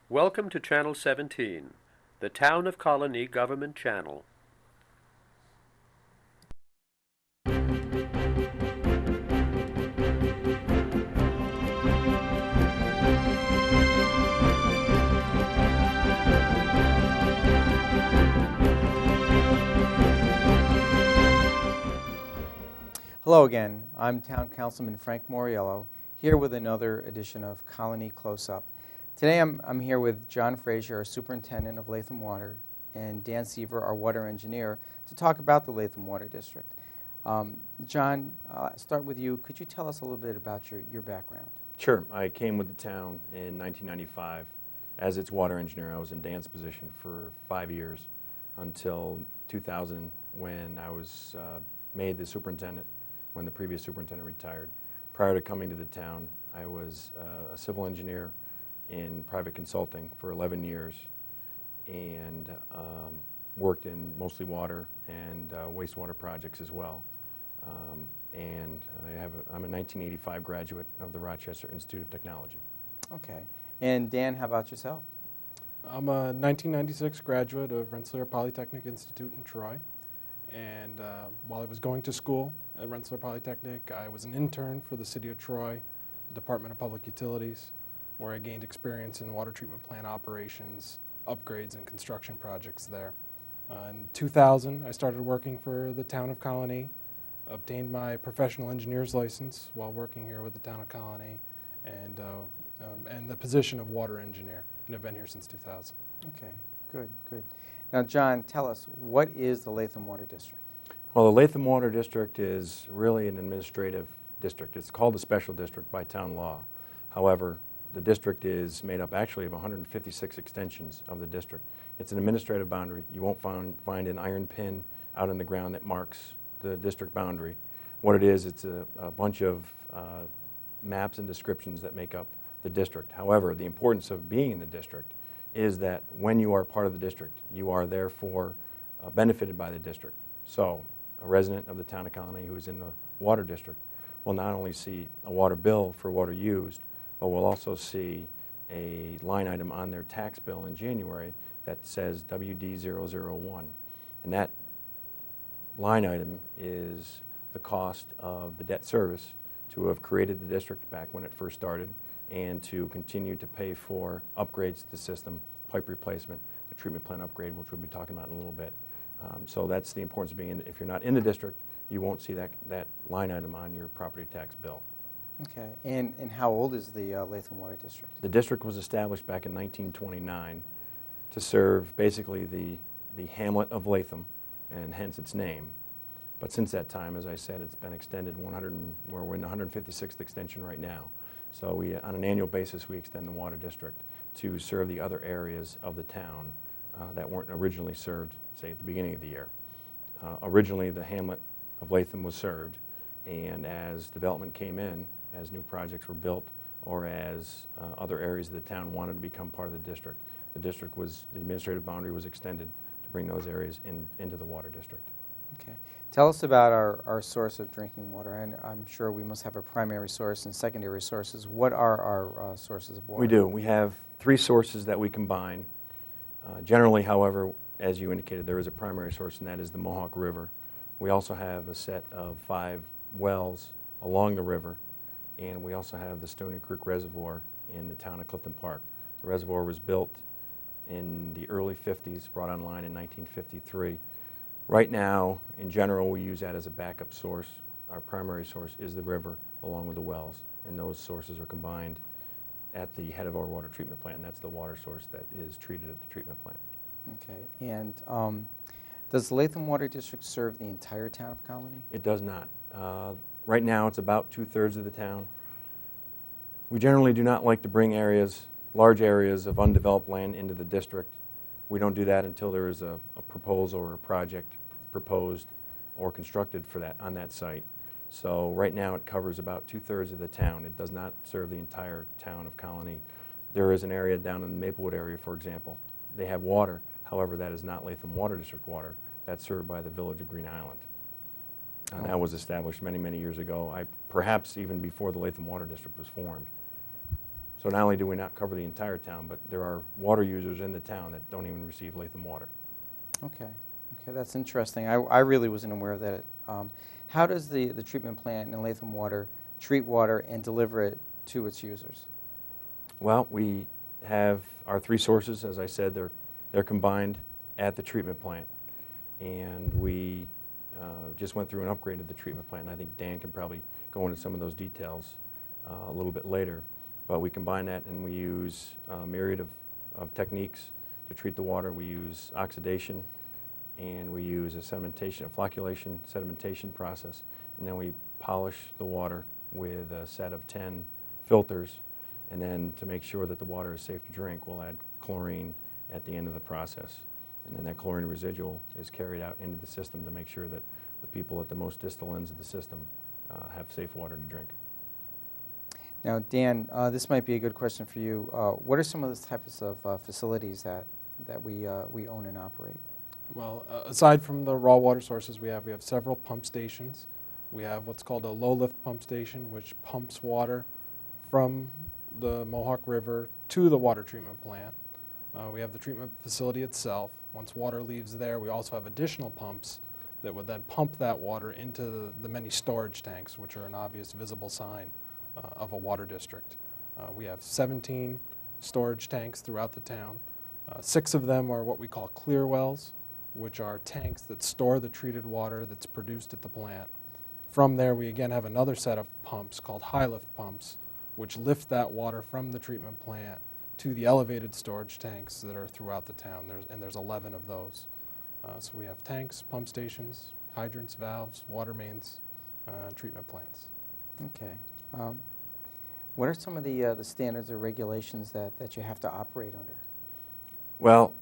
Welcome to Channel 17, the Town of Colonie Government Channel. Hello again. I'm Town Councilman Frank Mauriello, here with another edition of Colonie Close-Up. Today I'm here with John Frazer, our Superintendent of Latham Water, and Dan Seaver, our Water Engineer, to talk about the Latham Water District. John, I'll start with you. Could you tell us a little bit about your background? Sure. I came with the town in 1995 as its water engineer. I was in Dan's position for 5 years until 2000 when I was made the superintendent when the previous superintendent retired. Prior to coming to the town, I was a civil engineer in private consulting for 11 years and worked in mostly water and wastewater projects as well. I'm a 1985 graduate of the Rochester Institute of Technology. Okay. And Dan, how about yourself? I'm a 1996 graduate of Rensselaer Polytechnic Institute in Troy. And while I was going to school at Rensselaer Polytechnic, I was an intern for the City of Troy, Department of Public Utilities, where I gained experience in water treatment plant operations, upgrades, and construction projects there. In 2000, I started working for the town of Colonie, obtained my professional engineer's license while working here with the town of Colonie, and the position of water engineer, and have been here since 2000. Okay, good, good. Now, John, tell us, what is the Latham Water District? Well, the Latham Water District is really an administrative district. It's called a special district by town law. However, the district is made up actually of 156 extensions of the district. It's an administrative boundary. You won't find an iron pin out in the ground that marks the district boundary. What it is, it's a bunch of maps and descriptions that make up the district. However, the importance of being in the district is that when you are part of the district, you are therefore benefited by the district. So a resident of the town of Colonie who is in the water district will not only see a water bill for water used, but will also see a line item on their tax bill in January that says WD001. And that line item is the cost of the debt service to have created the district back when it first started, and to continue to pay for upgrades to the system, pipe replacement, the treatment plant upgrade, which we'll be talking about in a little bit. So that's the importance of being in. If you're not in the district, you won't see that line item on your property tax bill. Okay, and how old is the Latham Water District? The district was established back in 1929 to serve basically the hamlet of Latham, and hence its name. But since that time, as I said, it's been extended we're in the 156th extension right now. So on an annual basis, we extend the water district to serve the other areas of the town that weren't originally served, say, at the beginning of the year. Originally, the hamlet of Latham was served, and as development came in, as new projects were built, or as other areas of the town wanted to become part of the district, the administrative boundary was extended to bring those areas into the water district. Okay. Tell us about our source of drinking water. And I'm sure we must have a primary source and secondary sources. What are our sources of water? We do. We have 3 sources that we combine. Generally, however, as you indicated, there is a primary source, and that is the Mohawk River. We also have a set of 5 wells along the river, and we also have the Stony Creek Reservoir in the town of Clifton Park. The reservoir was built in the early 50s, brought online in 1953. Right now, in general, we use that as a backup source. Our primary source is the river along with the wells, and those sources are combined at the head of our water treatment plant, and that's the water source that is treated at the treatment plant. Okay, and does the Latham Water District serve the entire town of Colonie? It does not. Right now, it's about 2/3 of the town. We generally do not like to bring large areas of undeveloped land into the district. We don't do that until there is a proposal or a project proposed or constructed on that site. So right now it covers about 2/3 of the town. It does not serve the entire town of Colonie. There is an area down in the Maplewood area, for example. They have water, however, that is not Latham Water District water. That's served by the village of Green Island. And that was established many, many years ago, perhaps even before the Latham Water District was formed. So not only do we not cover the entire town, but there are water users in the town that don't even receive Latham water. Okay, okay, that's interesting. I really wasn't aware of that. How does the treatment plant in Latham Water treat water and deliver it to its users? Well, we have our three sources, as I said, they're combined at the treatment plant. And we just went through an upgrade of the treatment plant, and I think Dan can probably go into some of those details a little bit later. But we combine that and we use a myriad of techniques to treat the water. We use oxidation, and we use a flocculation sedimentation process, and then we polish the water with a set of 10 filters, and then to make sure that the water is safe to drink, we'll add chlorine at the end of the process. And then that chlorine residual is carried out into the system to make sure that the people at the most distal ends of the system have safe water to drink. Now, Dan, this might be a good question for you. What are some of the types of facilities that we own and operate? Well, aside from the raw water sources we have several pump stations. We have what's called a low-lift pump station, which pumps water from the Mohawk River to the water treatment plant. We have the treatment facility itself. Once water leaves there, we also have additional pumps that would then pump that water into the many storage tanks, which are an obvious visible sign of a water district. We have 17 storage tanks throughout the town. 6 of them are what we call clear wells, which are tanks that store the treated water that's produced at the plant. From there, we again have another set of pumps called high-lift pumps, which lift that water from the treatment plant to the elevated storage tanks that are throughout the town. There's 11 of those. So we have tanks, pump stations, hydrants, valves, water mains, treatment plants. Okay. What are some of the standards or regulations that you have to operate under? Well,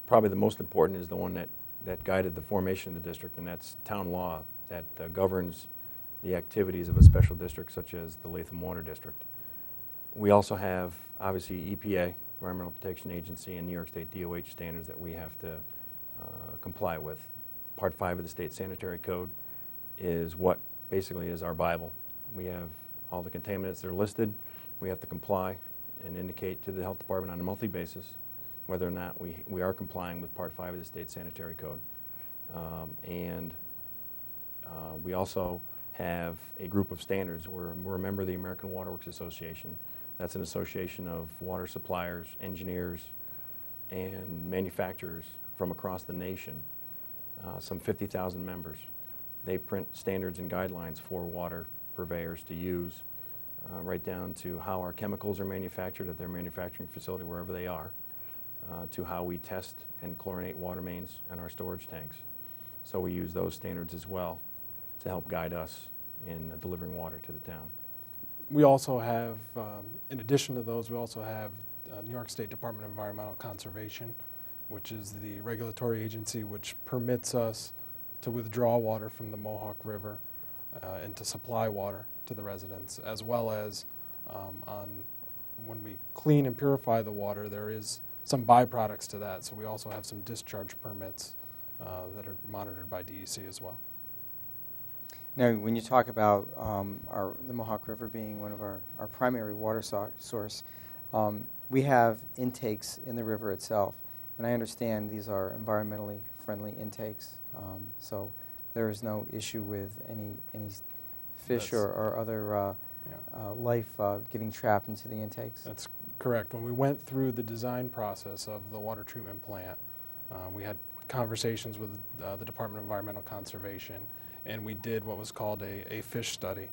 probably the most important is the one that guided the formation of the district, and that's town law that governs the activities of a special district such as the Latham Water District. We also have, obviously, EPA, Environmental Protection Agency, and New York State DOH standards that we have to comply with. Part 5 of the State Sanitary Code is what basically is our Bible. We have all the contaminants that are listed. We have to comply and indicate to the health department on a monthly basis whether or not we are complying with Part 5 of the State Sanitary Code. We also have a group of standards. We're a member of the American Water Works Association. That's an association of water suppliers, engineers, and manufacturers from across the nation, some 50,000 members. They print standards and guidelines for water purveyors to use, right down to how our chemicals are manufactured at their manufacturing facility, wherever they are, to how we test and chlorinate water mains and our storage tanks. So we use those standards as well to help guide us in delivering water to the town. We also have, in addition to those, we also have New York State Department of Environmental Conservation, which is the regulatory agency which permits us to withdraw water from the Mohawk River and to supply water to the residents, as well as when we clean and purify the water, there is some byproducts to that. So we also have some discharge permits that are monitored by DEC as well. Now, when you talk about the Mohawk River being one of our primary water source, we have intakes in the river itself, and I understand these are environmentally friendly intakes, so there is no issue with any fish or other life getting trapped into the intakes. That's correct. When we went through the design process of the water treatment plant, we had conversations with the Department of Environmental Conservation, and we did what was called a fish study.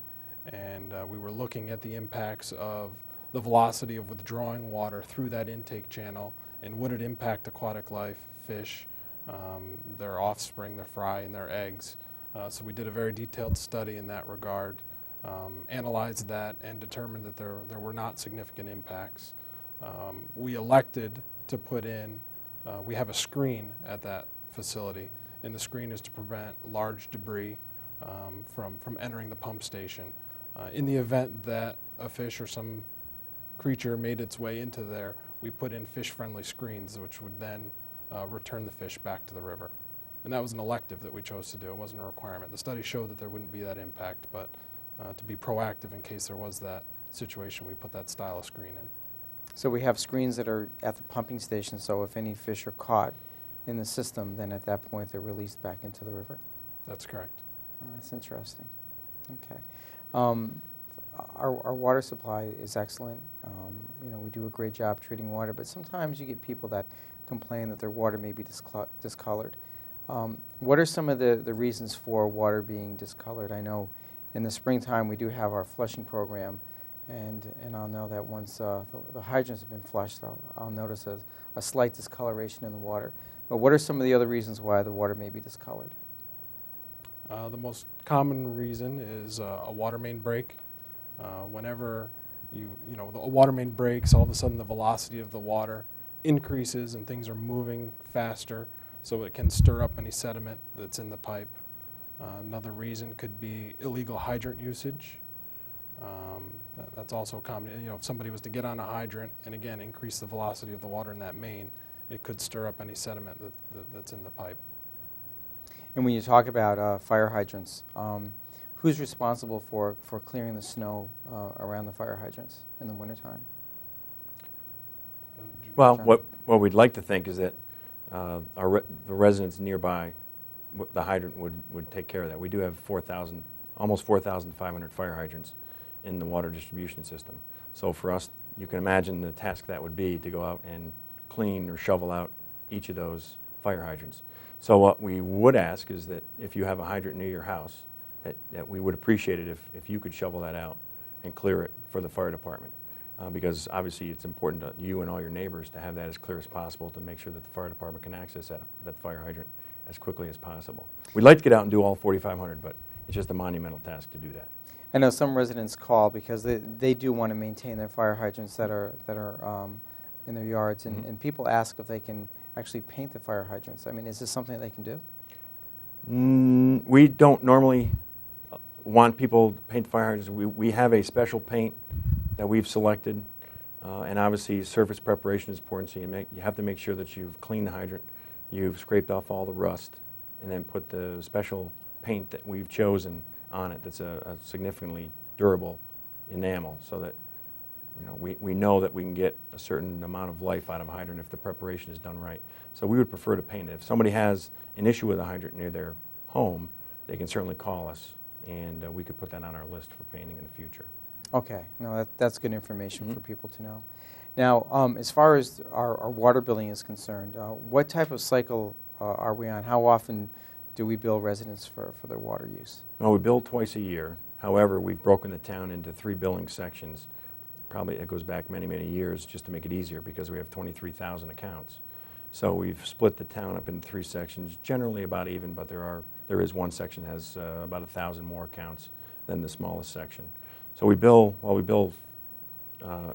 And we were looking at the impacts of the velocity of withdrawing water through that intake channel, and would it impact aquatic life, fish, their offspring, their fry, and their eggs. So we did a very detailed study in that regard, analyzed that, and determined that there were not significant impacts. We elected to put in, we have a screen at that facility, and the screen is to prevent large debris from entering the pump station. In the event that a fish or some creature made its way into there, we put in fish-friendly screens, which would then return the fish back to the river. And that was an elective that we chose to do. It wasn't a requirement. The study showed that there wouldn't be that impact, but to be proactive in case there was that situation, we put that style of screen in. So we have screens that are at the pumping station, so if any fish are caught in the system, then at that point they're released back into the river. That's correct. Oh, that's interesting. Okay. Our water supply is excellent. You know, we do a great job treating water, but sometimes you get people that complain that their water may be discolored. What are some of the reasons for water being discolored? I know in the springtime we do have our flushing program, and I'll know that once the hydrants have been flushed, I'll notice a slight discoloration in the water. But what are some of the other reasons why the water may be discolored? The most common reason is a water main break. Whenever a water main breaks, all of a sudden the velocity of the water increases and things are moving faster, so it can stir up any sediment that's in the pipe. Another reason could be illegal hydrant usage. That's also common. You know, if somebody was to get on a hydrant and again increase the velocity of the water in that main, it could stir up any sediment that's in the pipe. And when you talk about fire hydrants, who's responsible for clearing the snow around the fire hydrants in the wintertime? Well, John? what we'd like to think is that the residents nearby, the hydrant would take care of that. We do have almost 4,500 fire hydrants in the water distribution system. So for us, you can imagine the task that would be to go out and clean or shovel out each of those fire hydrants. So what we would ask is that if you have a hydrant near your house, that we would appreciate it if you could shovel that out and clear it for the fire department. Because obviously it's important to you and all your neighbors to have that as clear as possible to make sure that the fire department can access that fire hydrant as quickly as possible. We'd like to get out and do all 4,500, but it's just a monumental task to do that. I know some residents call because they do want to maintain their fire hydrants that are in their yards, and people ask if they can actually paint the fire hydrants. I mean, is this something they can do? We don't normally want people to paint the fire hydrants. We have a special paint that we've selected, and obviously surface preparation is important, so you have to make sure that you've cleaned the hydrant, you've scraped off all the rust, and then put the special paint that we've chosen on it that's a significantly durable enamel, so that we know that we can get a certain amount of life out of a hydrant if the preparation is done right. So we would prefer to paint it. If somebody has an issue with a hydrant near their home, they can certainly call us, and we could put that on our list for painting in the future. Okay, no, that's good information for people to know. Now, as far as our water billing is concerned, what type of cycle are we on? How often do we bill residents for their water use? Well, we bill twice a year. However, we've broken the town into 3 billing sections. Probably it goes back many, many years just to make it easier because we have 23,000 accounts. So we've split the town up into 3 sections, generally about even, but there is one section that has about 1,000 more accounts than the smallest section. So we bill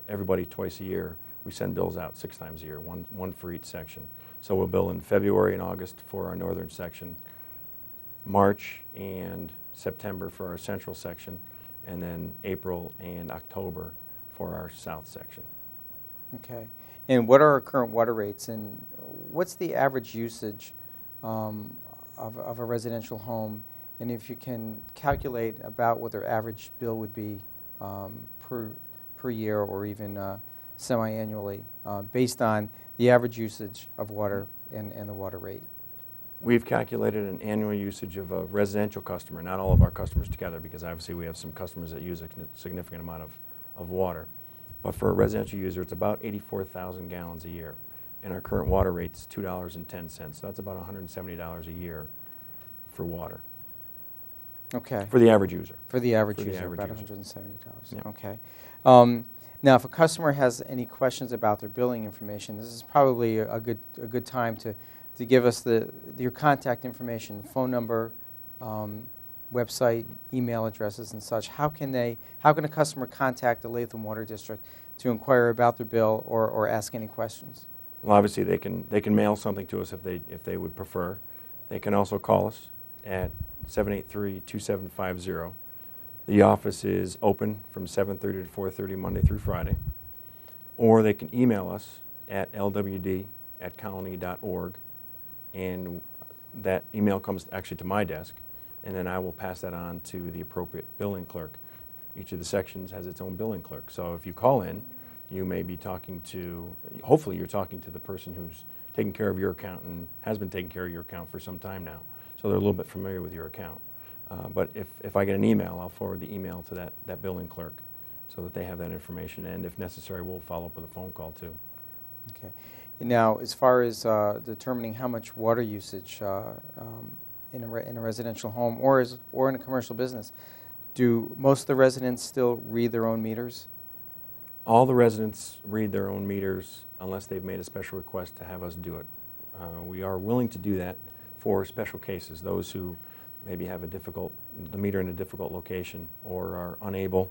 everybody twice a year. We send bills out 6 times a year, one for each section. So we'll bill in February and August for our northern section, March and September for our central section, and then April and October for our south section. Okay. And what are our current water rates, and what's the average usage of a residential home? And if you can calculate about what their average bill would be per year or even semi-annually based on the average usage of water and the water rate. We've calculated an annual usage of a residential customer, not all of our customers together, because obviously we have some customers that use a significant amount of water. But for a residential user, it's about 84,000 gallons a year. And our current water rate's $2.10. So that's about $170 a year for water. Okay. For the average user. For the average For the user, average about user. $170. Yeah. Okay. Now, if a customer has any questions about their billing information, this is probably a good time to give us your contact information, phone number, website, email addresses, and such. How can a customer contact the Latham Water District to inquire about their bill or ask any questions? Well, obviously they can mail something to us if they would prefer. They can also call us at 783-2750. The office is open from 7:30 to 4:30 Monday through Friday. Or they can email us at lwd@colonie.org, and that email comes actually to my desk, and then I will pass that on to the appropriate billing clerk. Each of the sections has its own billing clerk. So if you call in you may be talking to, hopefully you're talking to the person who's taking care of your account and has been taking care of your account for some time now. So they're a little bit familiar with your account. But if I get an email, I'll forward the email to that billing clerk so that they have that information. And if necessary, we'll follow up with a phone call too. Okay. Now, as far as determining how much water usage in a residential home or in a commercial business, do most of the residents still read their own meters? All the residents read their own meters unless they've made a special request to have us do it. We are willing to do that for special cases, those who maybe have the meter in a difficult location or are unable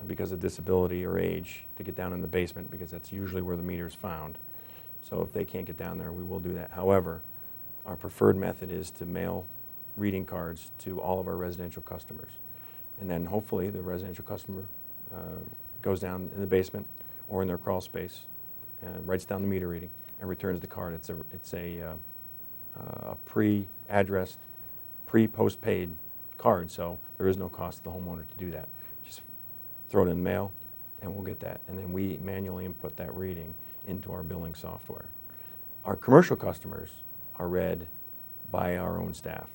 because of disability or age to get down in the basement, because that's usually where the meter is found. So if they can't get down there, we will do that. However, our preferred method is to mail reading cards to all of our residential customers. And then hopefully the residential customer goes down in the basement or in their crawl space, writes down the meter reading, and returns the card. It's a pre-addressed, pre-postpaid card, so there is no cost to the homeowner to do that. Just throw it in the mail, and we'll get that. And then we manually input that reading into our billing software. Our commercial customers are read by our own staff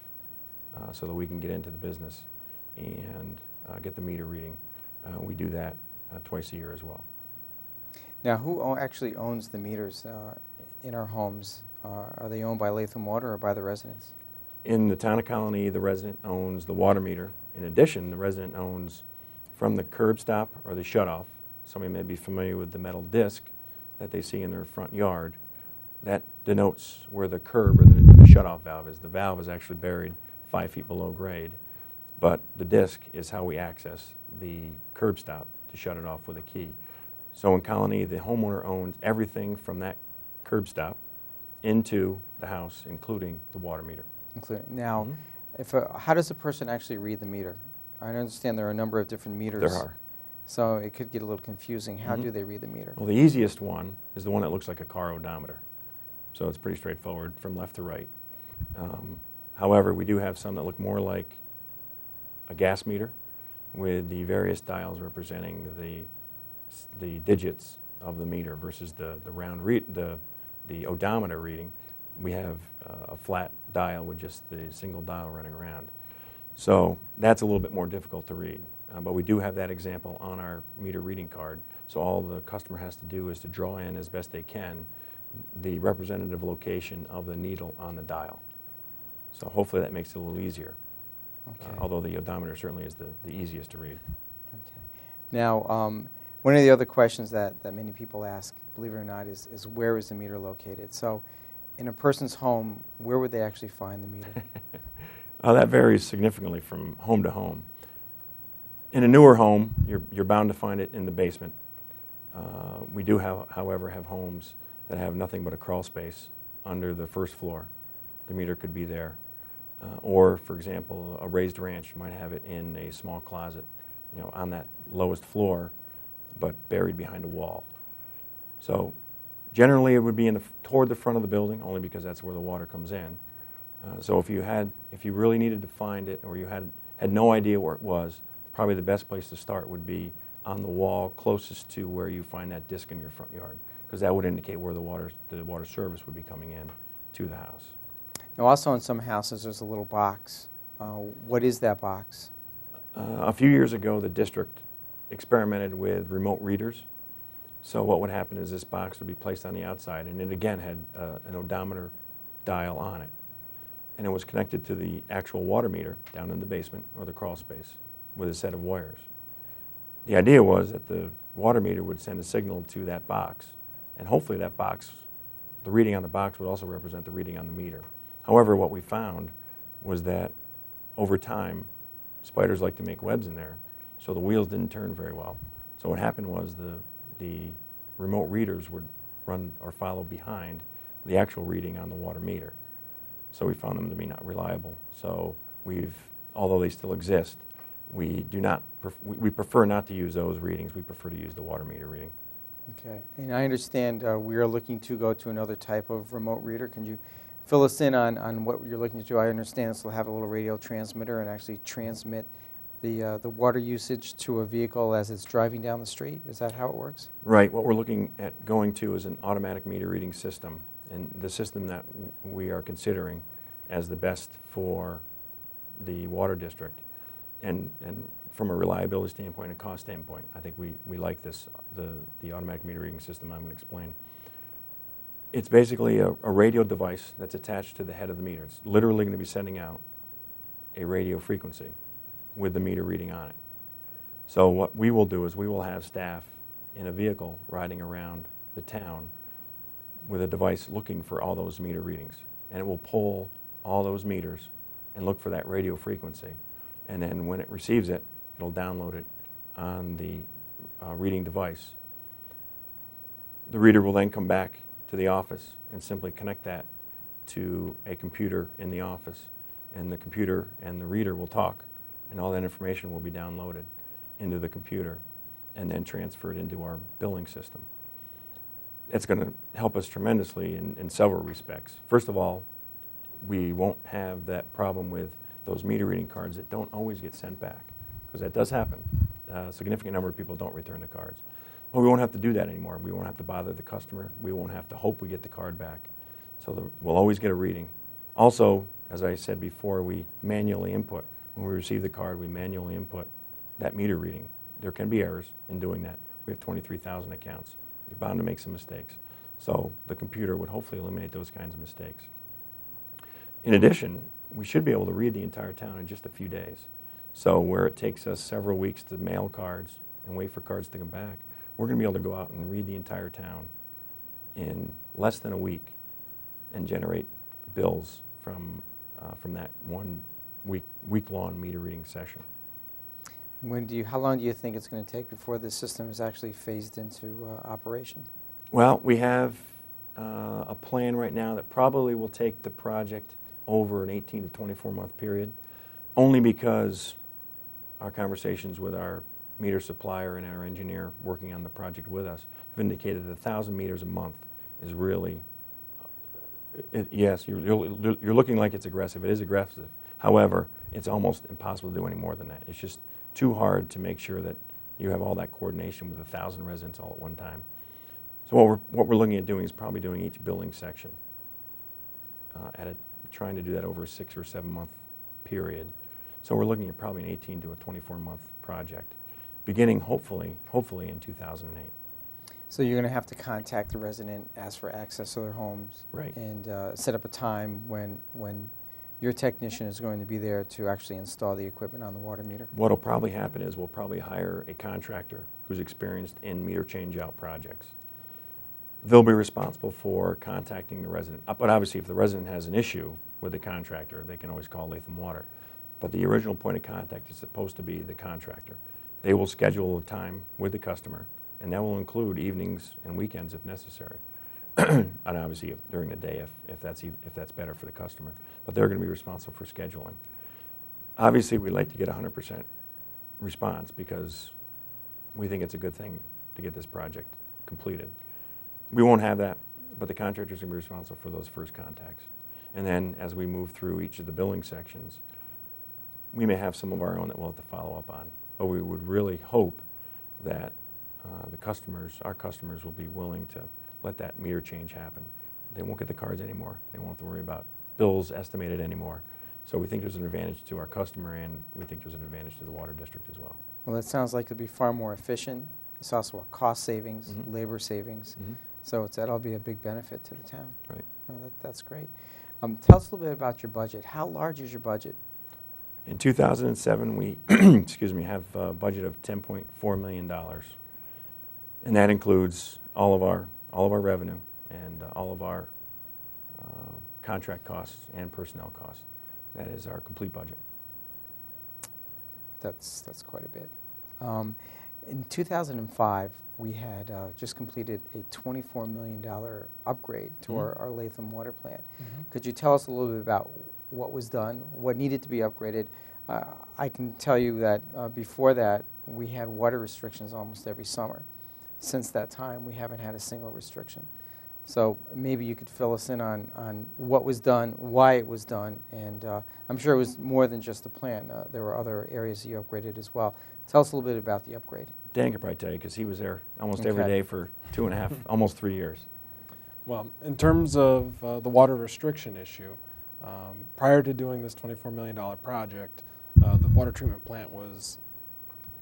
so that we can get into the business and get the meter reading. We do that twice a year as well. Now, who actually owns the meters in our homes? Are they owned by Latham Water or by the residents? In the town of Colonie, the resident owns the water meter. In addition, the resident owns, from the curb stop or the shutoff, somebody may be familiar with the metal disc that they see in their front yard. That denotes where the curb or the shutoff valve is. The valve is actually buried 5 feet below grade, but the disc is how we access the curb stop to shut it off with a key. So in Colonie, the homeowner owns everything from that curb stop into the house, including the water meter. Now, how does a person actually read the meter? I understand there are a number of different meters. There are. So it could get a little confusing. How do they read the meter? Well, the easiest one is the one that looks like a car odometer. So it's pretty straightforward from left to right. However, we do have some that look more like a gas meter with the various dials representing the digits of the meter versus the odometer reading. We have a flat dial with just the single dial running around. So that's a little bit more difficult to read. But we do have that example on our meter reading card. So all the customer has to do is to draw in as best they can the representative location of the needle on the dial. So hopefully that makes it a little easier. Okay. Although the odometer certainly is the easiest to read. Okay. Now, one of the other questions that many people ask, believe it or not, is where is the meter located? So in a person's home, where would they actually find the meter? That varies significantly from home to home. In a newer home, you're bound to find it in the basement. We do, however, have homes that have nothing but a crawl space under the first floor. The meter could be there. Or, for example, a raised ranch might have it in a small closet, on that lowest floor, but buried behind a wall. So generally it would be toward the front of the building, only because that's where the water comes in. So if you really needed to find it, or you had no idea where it was, probably the best place to start would be on the wall closest to where you find that disc in your front yard, because that would indicate where the water service would be coming in to the house. Now, also in some houses, there's a little box. What is that box? A few years ago, the district experimented with remote readers. So what would happen is this box would be placed on the outside, and it again had an odometer dial on it. And it was connected to the actual water meter down in the basement or the crawl space with a set of wires. The idea was that the water meter would send a signal to that box, and hopefully that box, the reading on the box would also represent the reading on the meter. However, what we found was that over time, spiders like to make webs in there, so the wheels didn't turn very well. So what happened was the remote readers would run or follow behind the actual reading on the water meter. So we found them to be not reliable. So although they still exist, we prefer not to use those readings. We prefer to use the water meter reading. Okay, and I understand we are looking to go to another type of remote reader. Can you fill us in on what you're looking to do? I understand this will have a little radio transmitter and actually transmit the water usage to a vehicle as it's driving down the street? Is that how it works? Right. What we're looking at going to is an automatic meter reading system. And the system that we are considering as the best for the water district. And from a reliability standpoint and cost standpoint, I think we like this, the automatic meter reading system I'm going to explain. It's basically a radio device that's attached to the head of the meter. It's literally going to be sending out a radio frequency with the meter reading on it. So what we will do is we will have staff in a vehicle riding around the town with a device looking for all those meter readings. And it will pull all those meters and look for that radio frequency. And then when it receives it, it'll download it on the reading device. The reader will then come back to the office and simply connect that to a computer in the office. And the computer and the reader will talk, and all that information will be downloaded into the computer and then transferred into our billing system. It's going to help us tremendously in several respects. First of all, we won't have that problem with those meter reading cards that don't always get sent back, because that does happen. A significant number of people don't return the cards. Well, we won't have to do that anymore. We won't have to bother the customer. We won't have to hope we get the card back. So we'll always get a reading. Also, as I said before, we manually input. When we receive the card, we manually input that meter reading. There can be errors in doing that. We have 23,000 accounts. You're bound to make some mistakes. So the computer would hopefully eliminate those kinds of mistakes. In addition, we should be able to read the entire town in just a few days. So where it takes us several weeks to mail cards and wait for cards to come back, we're going to be able to go out and read the entire town in less than a week and generate bills from that 1 week-long meter reading session. How long do you think it's going to take before the system is actually phased into operation? Well, we have a plan right now that probably will take the project over an 18 to 24-month period, only because our conversations with our meter supplier and our engineer working on the project with us have indicated that 1,000 meters a month is really, yes, you're looking like it's aggressive. It is aggressive. However, it's almost impossible to do any more than that. It's just too hard to make sure that you have all that coordination with 1,000 residents all at one time. So what we're looking at doing is probably doing each billing section trying to do that over a 6 or 7 month period. So we're looking at probably an 18 to a 24-month project, beginning hopefully in 2008. So you're going to have to contact the resident, ask for access to their homes, Right. and set up a time when your technician is going to be there to actually install the equipment on the water meter? What will probably happen is we'll probably hire a contractor who's experienced in meter change-out projects. They'll be responsible for contacting the resident. But obviously, if the resident has an issue with the contractor, they can always call Latham Water. But the original point of contact is supposed to be the contractor. They will schedule a time with the customer, and that will include evenings and weekends if necessary. And obviously during the day if that's better for the customer. But they're going to be responsible for scheduling. Obviously, we'd like to get 100% response because we think it's a good thing to get this project completed. We won't have that, but the contractor's going to be responsible for those first contacts. And then as we move through each of the billing sections, we may have some of our own that we'll have to follow up on. But we would really hope that our customers will be willing to let that meter change happen. They won't get the cards anymore. They won't have to worry about bills estimated anymore. So we think there's an advantage to our customer, and we think there's an advantage to the water district as well. Well, that sounds like it'll be far more efficient. It's also a cost savings, Mhm. labor savings. Mm-hmm. So that'll be a big benefit to the town. Right. No, that's great. Tell us a little bit about your budget. How large is your budget? In 2007, we excuse me, have a budget of $10.4 million. And that includes all of our revenue and all of our contract costs and personnel costs. That is our complete budget. That's quite a bit. In 2005, we had just completed a $24 million upgrade to Mhm. our Latham water plant. Mm-hmm. Could you tell us a little bit about what was done, what needed to be upgraded? I can tell you that before that, we had water restrictions almost every summer. Since that time, we haven't had a single restriction. So maybe you could fill us in on what was done, why it was done, and I'm sure it was more than just the plant. There were other areas you upgraded as well. Tell us a little bit about the upgrade. Dan could probably tell you because he was there almost every Okay. day for 2.5, almost 3 years. Well, in terms of the water restriction issue, prior to doing this $24 million project, the water treatment plant was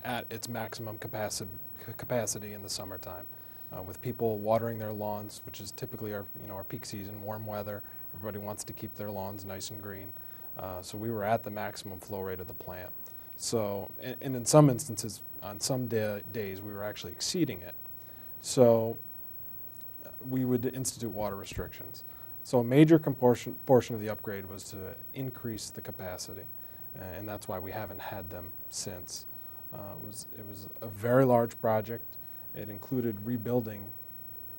at its maximum capacity in the summertime, with people watering their lawns, which is typically our peak season, warm weather. Everybody wants to keep their lawns nice and green. So we were at the maximum flow rate of the plant. So, and in some instances, on some days, we were actually exceeding it. So we would institute water restrictions. So a major portion of the upgrade was to increase the capacity, and that's why we haven't had them since. It was a very large project. It included rebuilding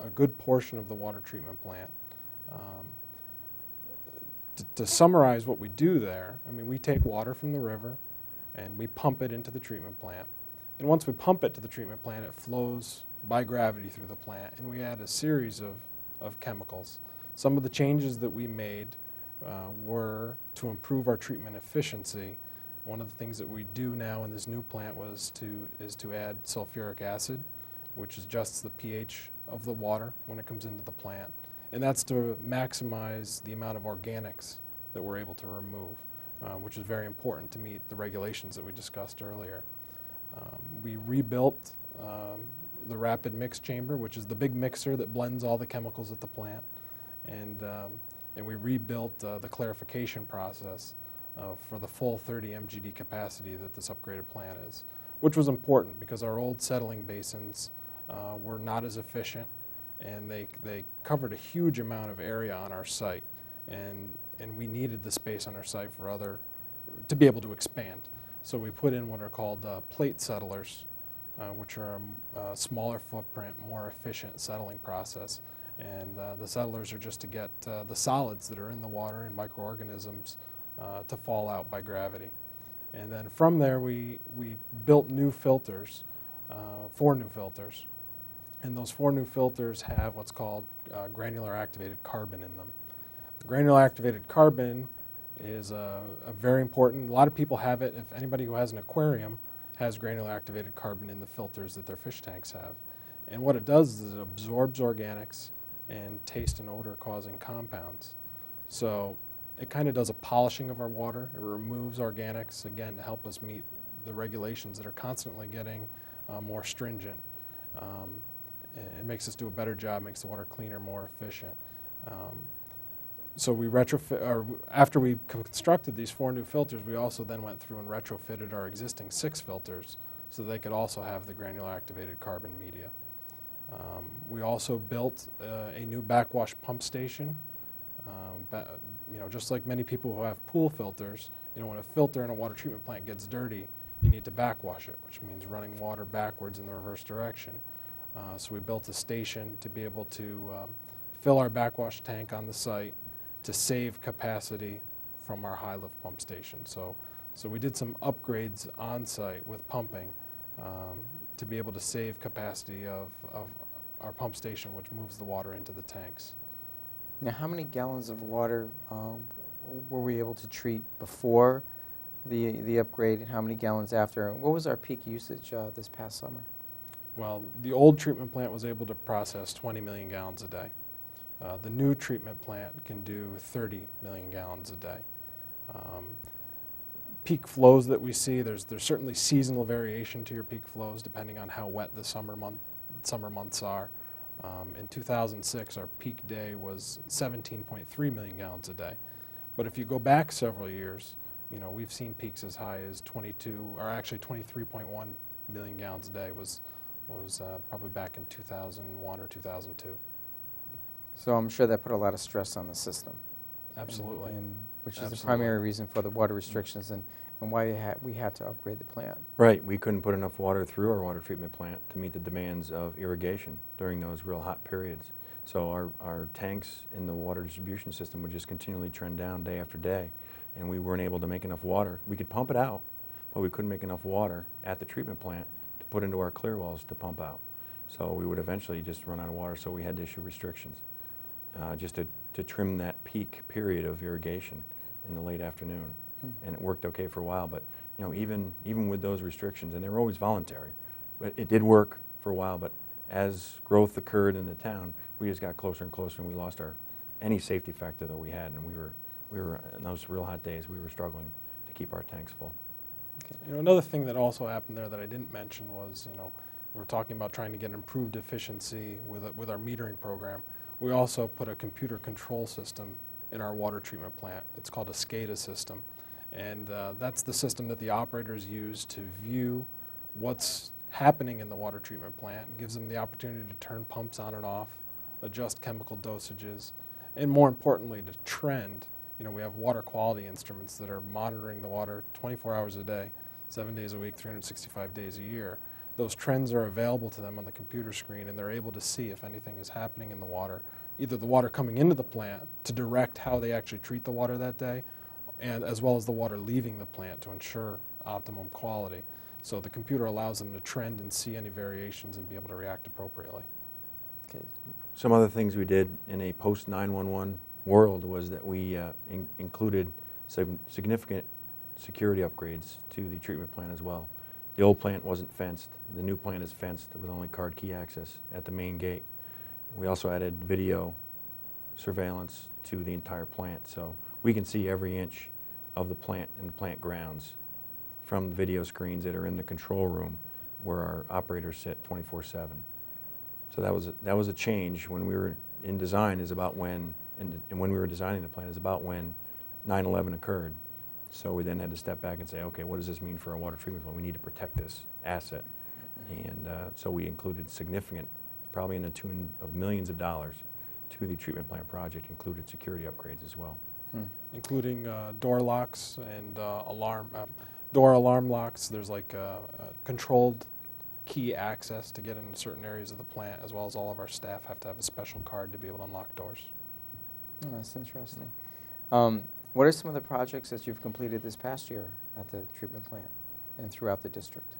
a good portion of the water treatment plant. To summarize what we do there, I mean, we take water from the river and we pump it into the treatment plant. And once we pump it to the treatment plant, it flows by gravity through the plant, and we add a series of chemicals. Some of the changes that we made were to improve our treatment efficiency. One of the things that we do now in this new plant is to add sulfuric acid, which adjusts the pH of the water when it comes into the plant. And that's to maximize the amount of organics that we're able to remove, which is very important to meet the regulations that we discussed earlier. We rebuilt the rapid mix chamber, which is the big mixer that blends all the chemicals at the plant. And we rebuilt the clarification process for the full 30 MGD capacity that this upgraded plant is, which was important because our old settling basins were not as efficient, and they covered a huge amount of area on our site, and we needed the space on our site to be able to expand. So we put in what are called plate settlers, which are a smaller footprint, more efficient settling process. And the settlers are just to get the solids that are in the water and microorganisms to fall out by gravity. And then from there, we built new filters, 4 new filters. And those 4 new filters have what's called granular activated carbon in them. Granular activated carbon is a very important, a lot of people have it. If anybody who has an aquarium has granular activated carbon in the filters that their fish tanks have. And what it does is it absorbs organics and taste and odor causing compounds. So it kind of does a polishing of our water. It removes organics, again, to help us meet the regulations that are constantly getting more stringent. It makes us do a better job, makes the water cleaner, more efficient. So we after we constructed these 4 new filters, we also then went through and retrofitted our existing 6 filters so they could also have the granular activated carbon media. We also built a new backwash pump station. Just like many people who have pool filters, when a filter in a water treatment plant gets dirty, you need to backwash it, which means running water backwards in the reverse direction. So we built a station to be able to fill our backwash tank on the site to save capacity from our high lift pump station. So we did some upgrades on site with pumping to be able to save capacity of our pump station, which moves the water into the tanks. Now, how many gallons of water were we able to treat before the upgrade, and how many gallons after? And what was our peak usage this past summer? Well, the old treatment plant was able to process 20 million gallons a day. The new treatment plant can do 30 million gallons a day. Peak flows that we see, there's certainly seasonal variation to your peak flows depending on how wet the summer months are. In 2006, our peak day was 17.3 million gallons a day. But if you go back several years, we've seen peaks as high as 23.1 million gallons a day was probably back in 2001 or 2002. So I'm sure that put a lot of stress on the system. Absolutely. Which is the primary reason for the water restrictions and why we had to upgrade the plant. Right, we couldn't put enough water through our water treatment plant to meet the demands of irrigation during those real hot periods. So our tanks in the water distribution system would just continually trend down day after day, and we weren't able to make enough water. We could pump it out, but we couldn't make enough water at the treatment plant to put into our clear wells to pump out. So we would eventually just run out of water, so we had to issue restrictions. just to trim that peak period of irrigation in the late afternoon. And it worked okay for a while, but you know, even with those restrictions, and they were always voluntary, but it did work for a while. But as growth occurred in the town, we just got closer and closer, and we lost any safety factor that we had, and we were in those real hot days, we were struggling to keep our tanks full. Okay. You know, another thing that also happened there that I didn't mention was, you know, we're talking about trying to get improved efficiency with our metering program. We also put a computer control system in our water treatment plant. It's called a Scada System, and that's the system that the operators use to view what's happening in the water treatment plant. It gives them the opportunity to turn pumps on and off, adjust chemical dosages, and more importantly, to trend. You know, we have water quality instruments that are monitoring the water 24 hours a day, 7 days a week, 365 days a year. Those trends are available to them on the computer screen, and they're able to see if anything is happening in the water, either the water coming into the plant to direct how they actually treat the water that day, and as well as the water leaving the plant to ensure optimum quality. So the computer allows them to trend and see any variations and be able to react appropriately. Okay. Some other things we did in a post 911 world was that we included some significant security upgrades to the treatment plant as well. The old plant wasn't fenced. The new plant is fenced with only card key access at the main gate. We also added video surveillance to the entire plant, so we can see every inch of the plant and the plant grounds from the video screens that are in the control room where our operators sit 24/7. So that was a change when we were in design, is about when, and when we were designing the plant is about when 9/11 occurred. So we then had to step back and say, okay, what does this mean for our water treatment plant? We need to protect this asset. And so we included significant, probably in the tune of millions of dollars, to the treatment plant project, included security upgrades as well. Including door locks and door alarm locks. There's like controlled key access to get into certain areas of the plant, as well as all of our staff have to have a special card to be able to unlock doors. Oh, that's interesting. What are some of the projects that you've completed this past year at the treatment plant and throughout the district?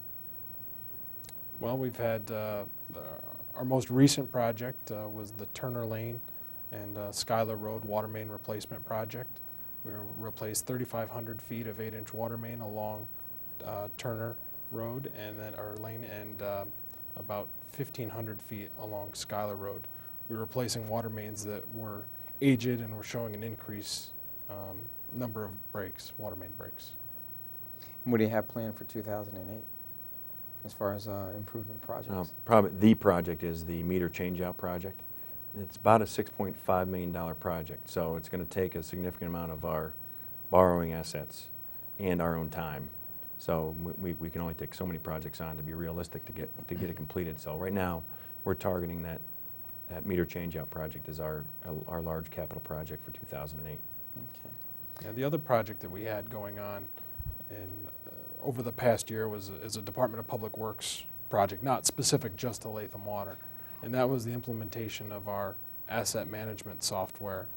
Well, we've had our most recent project was the Turner Lane and Schuyler Road water main replacement project. We replaced 3,500 feet of 8-inch water main along Turner Road and then our lane, and about 1,500 feet along Schuyler Road. We were replacing water mains that were aged and were showing an increased number of breaks, water main breaks. And what do you have planned for 2008 as far as improvement projects? Probably the project is the meter changeout project. It's about a $6.5 million project, so it's going to take a significant amount of our borrowing assets and our own time. So we can only take so many projects on to be realistic to get it completed. So right now we're targeting that meter changeout project as our large capital project for 2008. Okay. Yeah, the other project that we had going on over the past year is a Department of Public Works project, not specific just to Latham Water, and that was the implementation of our asset management software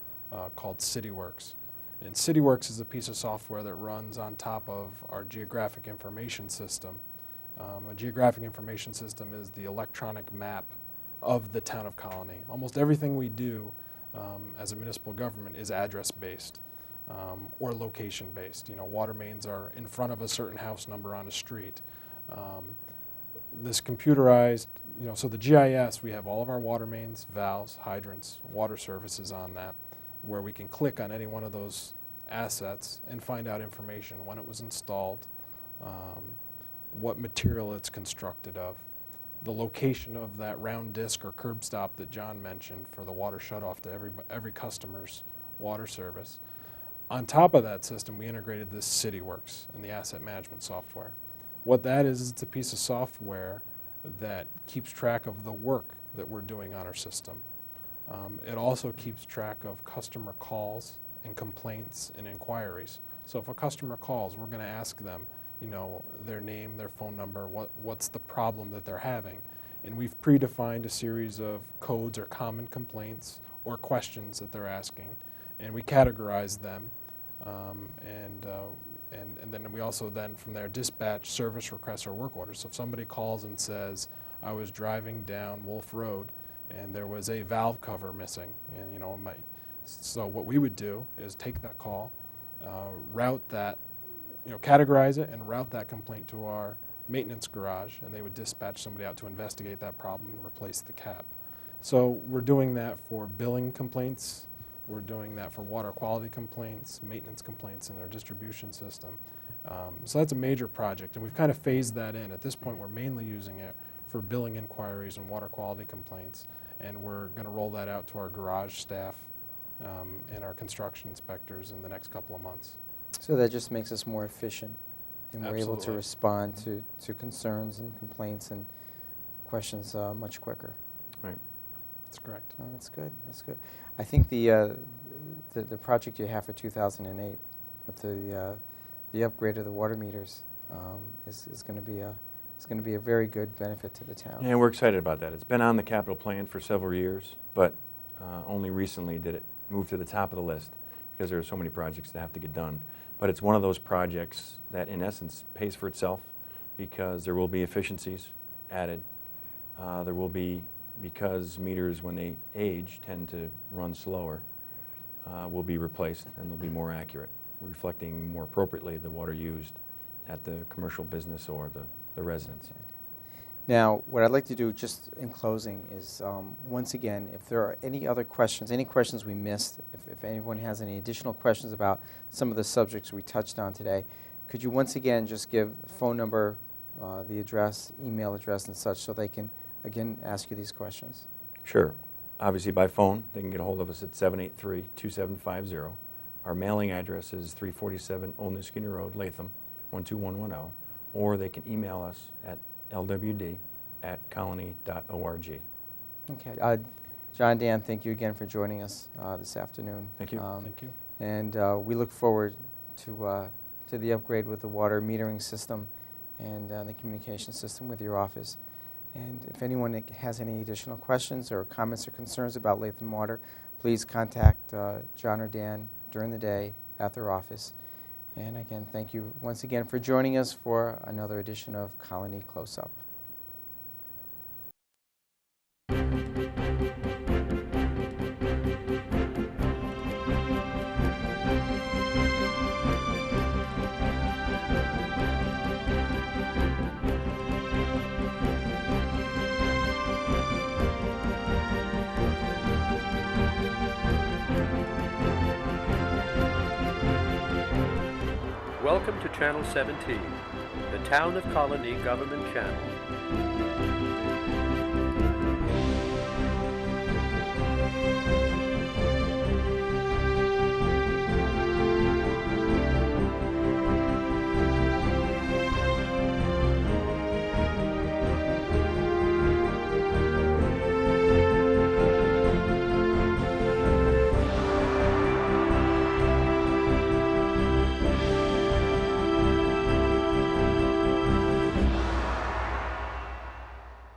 called CityWorks. And CityWorks is a piece of software that runs on top of our geographic information system. A geographic information system is the electronic map of the town of Colonie. Almost everything we do as a municipal government is address-based or location-based. You know, water mains are in front of a certain house number on a street. This computerized, you know, so the GIS, we have all of our water mains, valves, hydrants, water services on that, where we can click on any one of those assets and find out information, when it was installed, what material it's constructed of, the location of that round disc or curb stop that John mentioned for the water shutoff to every customer's water service. On top of that system, we integrated this CityWorks and the asset management software. What that is, it's a piece of software that keeps track of the work that we're doing on our system. It also keeps track of customer calls and complaints and inquiries. So if a customer calls, we're going to ask them, you know, their name, their phone number, what's the problem that they're having. And we've predefined a series of codes or common complaints or questions that they're asking, and we categorize them. And then we also then from there dispatch service requests or work orders. So if somebody calls and says, I was driving down Wolf Road and there was a valve cover missing. And so what we would do is take that call, route that, categorize it and route that complaint to our maintenance garage, and they would dispatch somebody out to investigate that problem and replace the cap. So we're doing that for billing complaints, we're doing that for water quality complaints, maintenance complaints in their distribution system. So that's a major project, and we've kind of phased that in. At this point, we're mainly using it for billing inquiries and water quality complaints, and we're going to roll that out to our garage staff and our construction inspectors in the next couple of months. So that just makes us more efficient, and we're able to Absolutely. respond to concerns and complaints and questions much quicker. Right. That's correct. Oh, that's good. That's good. I think the project you have for 2008 with the upgrade of the water meters is going to be a very good benefit to the town. Yeah, we're excited about that. It's been on the capital plan for several years, but only recently did it move to the top of the list because there are so many projects that have to get done. But it's one of those projects that, in essence, pays for itself because there will be efficiencies added. There will be, because meters, when they age, tend to run slower, will be replaced and they'll be more accurate, reflecting more appropriately the water used at the commercial business or the residence. Now, what I'd like to do just in closing is, once again, if there are any other questions, any questions we missed, if anyone has any additional questions about some of the subjects we touched on today, could you once again just give the phone number, the address, email address and such so they can, again, ask you these questions? Sure. Obviously by phone, they can get a hold of us at 783-2750. Our mailing address is 347 Old New Skinner Road, Latham, 12110, or they can email us at lwd@colonie.org. Okay. John, Dan, thank you again for joining us this afternoon. Thank you. Thank you. And we look forward to the upgrade with the water metering system and the communication system with your office. And if anyone has any additional questions or comments or concerns about Latham Water, please contact John or Dan during the day at their office. And again, thank you once again for joining us for another edition of Colonie Close-Up. Welcome to Channel 17, the Town of Colonie Government Channel.